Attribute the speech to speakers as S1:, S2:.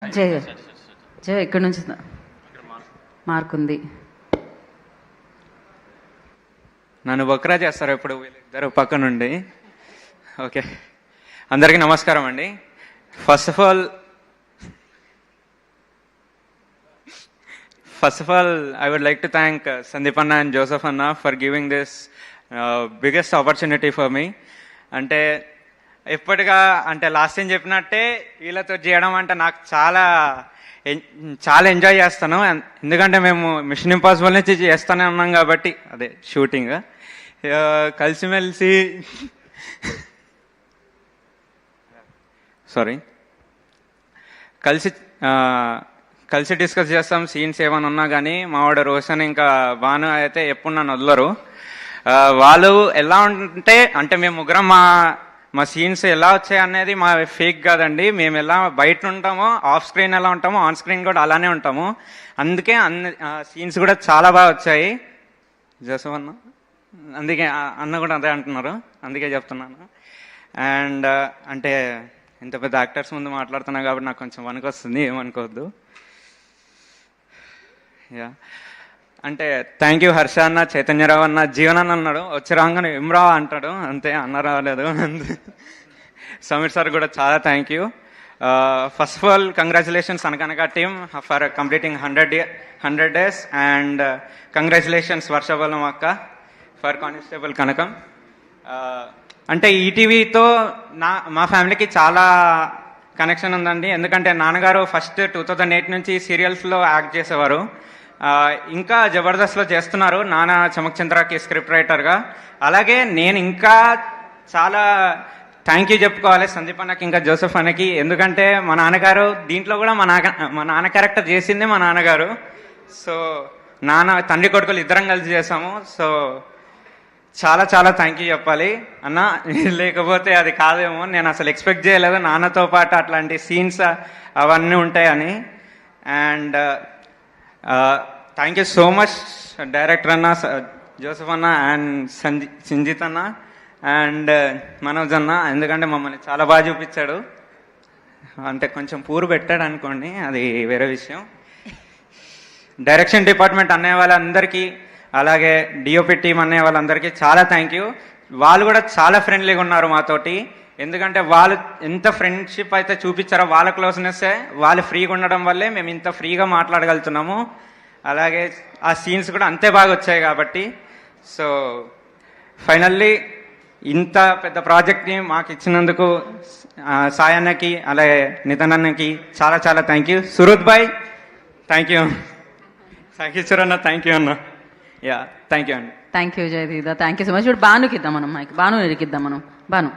S1: జయ జయ ఇక్కడ నుంచి మార్క్ ఉంది.
S2: నన్ను బక్రా చేస్తారు ఇప్పుడు వీళ్ళిద్దరు పక్క నుండి. ఓకే, అందరికీ నమస్కారం అండి. First of all I would like to thank Sandeep Anna and Joseph Anna for giving this biggest opportunity for me. అంటే ఎప్పటిగా అంటే లాస్ట్ టైం చెప్పినట్టే వీళ్ళతో చేయడం అంటే నాకు చాలా ఎంజాయ్ చేస్తాను. ఎందుకంటే మేము మిషన్ ఇంపాసిబుల్ నుంచి చేస్తూనే ఉన్నాం కాబట్టి, అదే షూటింగ్ కలిసిమెలిసి కలిసి డిస్కస్ చేస్తాం. సీన్స్ ఏమైనా ఉన్నా కానీ మావాడు రోషన్ ఇంకా భాను అయితే ఎప్పుడు నన్ను వదలరు. వాళ్ళు ఎలా అంటే మేము ముగ్గురం మా సీన్స్ ఎలా వచ్చాయి అనేది మా ఫేక్ కాదండి. మేము ఎలా బయట ఉంటామో, ఆఫ్ స్క్రీన్ ఎలా ఉంటామో, ఆన్ స్క్రీన్ కూడా అలానే ఉంటాము. అందుకే సీన్స్ కూడా చాలా బాగా వచ్చాయి. జోసఫ్ అన్న అందుకే అన్న కూడా అదే అంటున్నారు, అందుకే చెప్తున్నాను. అండ్ అంటే ఇంత పెద్ద యాక్టర్స్ ముందు మాట్లాడుతున్నా కాబట్టి నాకు కొంచెం వణుకొస్తుంది, ఏమనుకోవద్దు. యా, అంటే థ్యాంక్ యూ హర్ష అన్న, చైతన్యరావు అన్న, జీవన్ అన్నాడు, వచ్చి రాగానే ఇమ్రావ్ అంటాడు, అంతే, అన్న రాలేదు. సమీర్ సార్ కూడా చాలా thank you. First of all congratulations అనకనక team for completing 100 days and congratulations వర్షబలం అక్క ఫర్ కానిస్టేబుల్ కనకం. అంటే ఈటీవీతో మా ఫ్యామిలీకి చాలా కనెక్షన్ ఉందండి. ఎందుకంటే నాన్నగారు ఫస్ట్ 2008 నుంచి సీరియల్స్లో యాక్ట్ చేసేవారు. ఇంకా జబర్దస్త్లో చేస్తున్నారు నాన్న చమక్ చంద్రకి స్క్రిప్ట్ రైటర్గా. అలాగే నేను ఇంకా చాలా థ్యాంక్ యూ చెప్పుకోవాలి సందీప్ అన్నకి, ఇంకా జోసెఫ్ అన్నకి. ఎందుకంటే మా నాన్నగారు దీంట్లో కూడా మా నాన్న క్యారెక్టర్ చేసిందే మా నాన్నగారు. సో తండ్రి కొడుకులు ఇద్దరం కలిసి చేసాము. సో చాలా చాలా థ్యాంక్ యూ చెప్పాలి అన్న, లేకపోతే అది కాదేమో. నేను అసలు ఎక్స్పెక్ట్ చేయలేదు నాన్నతో పాటు అట్లాంటి సీన్స్ అవన్నీ ఉంటాయని. And thank you so much director అన్న, జోసెఫ్ అన్న అండ్ సంజిత్ అన్న అండ్ మనోజ్ అన్న. ఎందుకంటే మమ్మల్ని చాలా బాగా చూపించాడు. అంటే కొంచెం పూరు పెట్టాడు అనుకోండి, అది వేరే విషయం. డైరెక్షన్ డిపార్ట్మెంట్ అనే వాళ్ళందరికీ, అలాగే డిఓపి టీం అనే వాళ్ళందరికీ చాలా థ్యాంక్ యూ. వాళ్ళు కూడా చాలా ఫ్రెండ్లీగా ఉన్నారు మాతోటి. ఎందుకంటే వాళ్ళు ఎంత ఫ్రెండ్షిప్ అయితే చూపించారో, వాళ్ళ క్లోజ్నెస్సే, వాళ్ళు ఫ్రీగా ఉండడం వల్లే మేము ఇంత ఫ్రీగా మాట్లాడగలుగుతున్నాము. అలాగే ఆ సీన్స్ కూడా అంతే బాగా వచ్చాయి కాబట్టి. సో ఫైనల్లీ ఇంత పెద్ద ప్రాజెక్ట్ని మాకు ఇచ్చినందుకు సాయన్నకి, అలాగే నితన్ అన్నకి చాలా చాలా థ్యాంక్ యూ. సురుద్ భాయ్ థ్యాంక్ యూ. థ్యాంక్ యూ సురన్న, థ్యాంక్ యూ అన్న. యా, థ్యాంక్ యూ అండి.
S1: థ్యాంక్ యూ జయదీద, థ్యాంక్ యూ సో మచ్. ఇప్పుడు భానుకి ఇద్దాం మనం, మైక్ భాను ఇరికిద్దాం మనం. భాను.